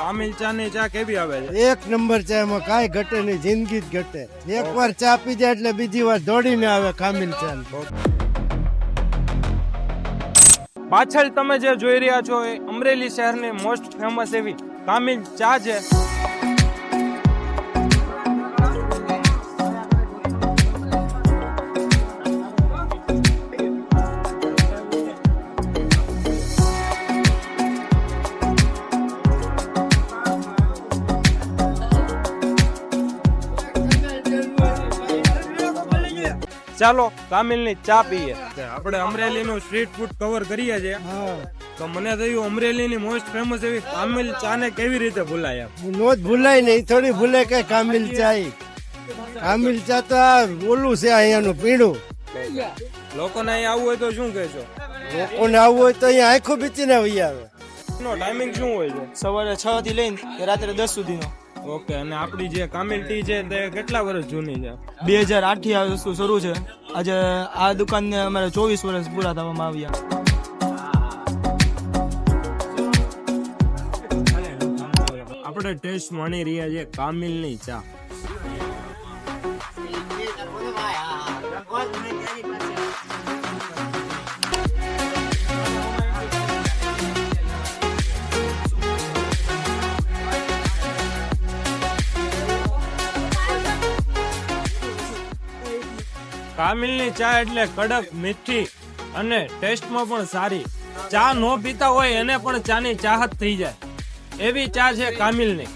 કામિલ ચા ની ચા કેવી આવે છે? એક નંબર ચા, એમાં કાંઈ ઘટે નહીં, જિંદગી જ ઘટે. એકવાર ચા પી જાય એટલે બીજી વાર દોડીને આવે કામિલ ચા. પાછળ તમે જે જોઈ રહ્યા છો એ અમરેલી શહેરની મોસ્ટ ફેમસ એવી કામિલ ચા છે. ચાલો કામિલની ચા પીએ. આપણે અમરેલીનું સ્ટ્રીટ ફૂડ કવર કરીએ છીએ, તો મને થયું અમરેલીની મોસ્ટ ફેમસ એવી કામિલ ચા ને કેવી રીતે ભૂલાય? નો જ ભૂલાય નહીં, થોડી ભૂલે કે કામિલ ચા. કામિલ ચા તો આ ઓલું છે અહીંયાનું પીણું. લોકોને અહીં આવવું હોય તો શું કહેશો? લોકોને આવવું હોય તો અહીંયા આંખો બીચીને વહી આવે. એનો ટાઈમિંગ શું હોય છે? સવારે 6 થી લઈને રાત્રે 10 સુધીનો. ઓકે, અને આપણી જે કામિલ ટી છે તે કેટલા વર્ષ જૂની છે? 2008 થી આ વસ્તુ શરૂ છે. આજે આ દુકાનને અમારે 24 વર્ષ પૂરા થવામાં આવ્યા. આપણે ટેસ્ટ માણી રહ્યા છે કામિલની ચા. કામિલની ચા એટલે કડક, મીઠી અને ટેસ્ટમાં પણ સારી. ચા નો પીતા હોય એને પણ ચાની ચાહત થઈ જાય એવી ચા છે કામિલની.